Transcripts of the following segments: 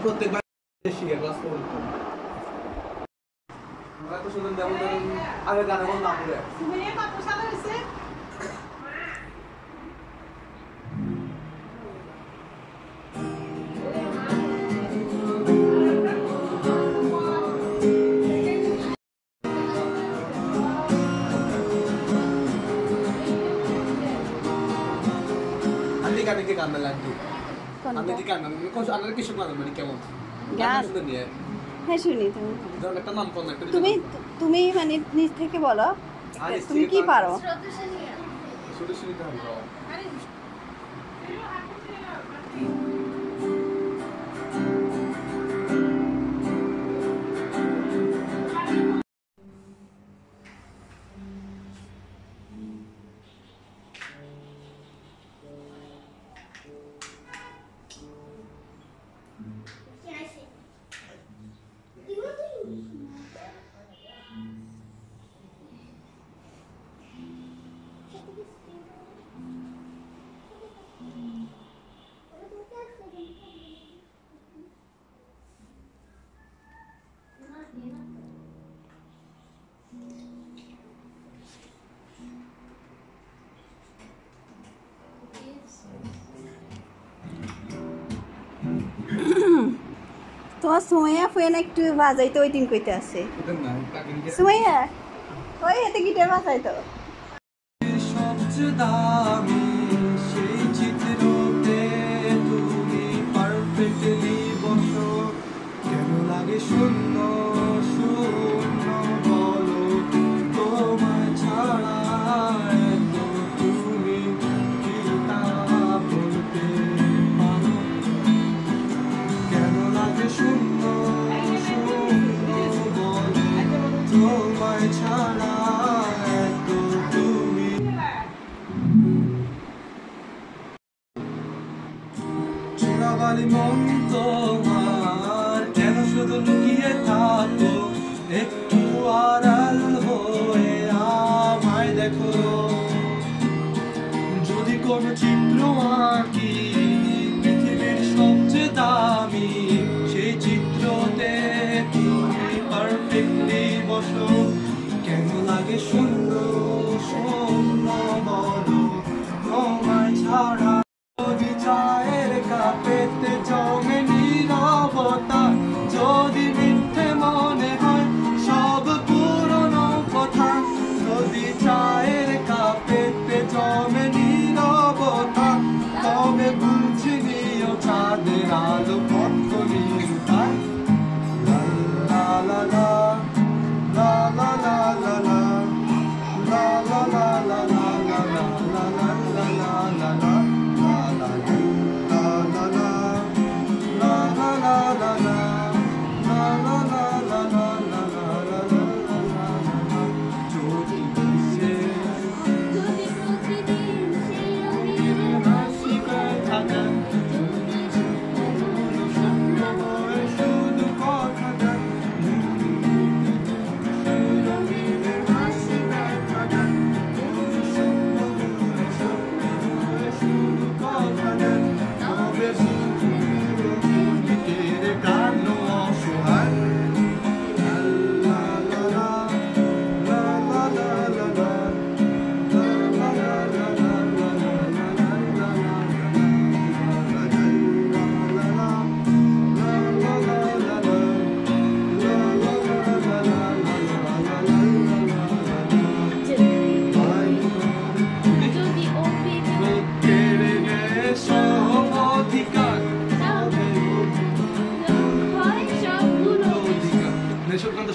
প্রত্যেকবার আগে গানে বল না পড়ে के गाना লাগবে আমি কি গানা কোন আনার কিছু গানা মানে কেমন গান শুনি হ্যাঁ শুনি তুমি ধর একটা নাম কোন একটা তুমি মানে নিজ থেকে বলো তুমি কি পারো শুরু শুরু তো হবে তোমার সুমাইয়া ফোন একটু বাজাইতে ওইটিং কইতে আছে সুমাইয়া ওই এতে গিটার বাজাইতো সবচেয়ে দামি সেই চিত্রতে তুমি পারফেক্টলি বসো কেন লাগে শূন্য শূন্য বলো তোমায় ছাড়া তুমি কি তা বলতে পারো কেন লাগে শূন্য শূন্য বলো তোমায় ছাড়া তুমি চোরাবালি মন তোমার কেন শুধু লুকিয়ে থাকো একটু আড়াল হয়ে আমায় দেখো যদি কোনো চিত্র আঁকি পৃথিবীর সবচেয়ে দামি সেই চিত্রতে তুমি পারফেক্টলি বসো কেন লাগে শূন্য শূন্য বলো তোমায় ছাড়া যদি চায়ের কাপেতে জমে নীরবতা যদি মিথ্যে মনে হয় সব পুরনো কথা যদি চায়ের কাপেতে জমে নীরবতা তবে বুঝে নিও চাঁদের আলো কত নীলতায় লা লা লা লা লা লা লা লা লা লা লা লা লা লা লা লা লা লা লা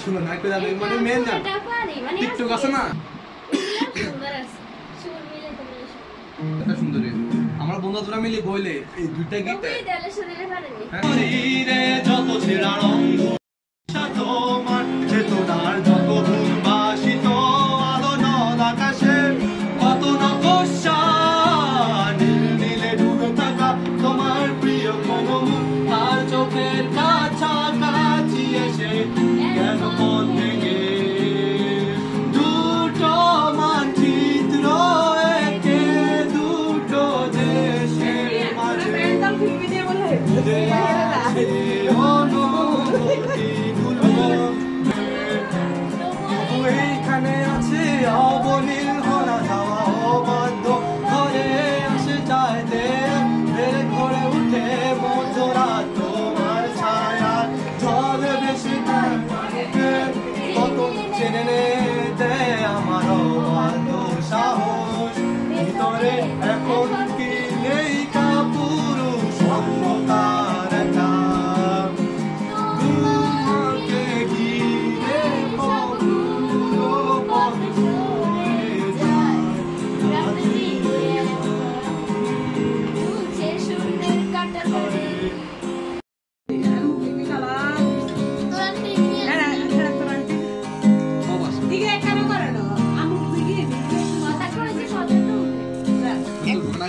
শুনো না একটু জানো মানে মেন না টিকটক আছে না এটা সুন্দর আমরা বন্ধুরা মিলে বইলে এই দুইটা গীত যত ছেড়া রঙ তোমার চেতনার যত উদ্ভাসিত আলো নদ আকাশে কত নকশা নীল নীলে ডুবে থাকা তোমার প্রিয় কোন তার চোখের কাছাকাছি এসে কেন মন ভেঙে দুটো মানচিত্র একে দুটো দেশের মনে আছে অবনীল হনা যাওয়া অবাধ্য ঘরে আসে চাইতে বেড়ে ঘরে উঠে মধ্যরাত তোমার ছায়া জল বেশি কত চেনে দেয় আমার অবাধ্য সাহস ভিতরে এখন কি নেই কাপুরুষ অন্ধকার একটা তোমাকে ঘিরে কতগুলো পথ সরে যায়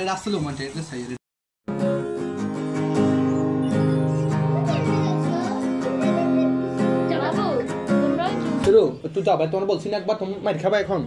রাস্তা লো মানে এটা সাইড তুই যাবে তোমার বলছি না একবার তুমি মার খাবে এখন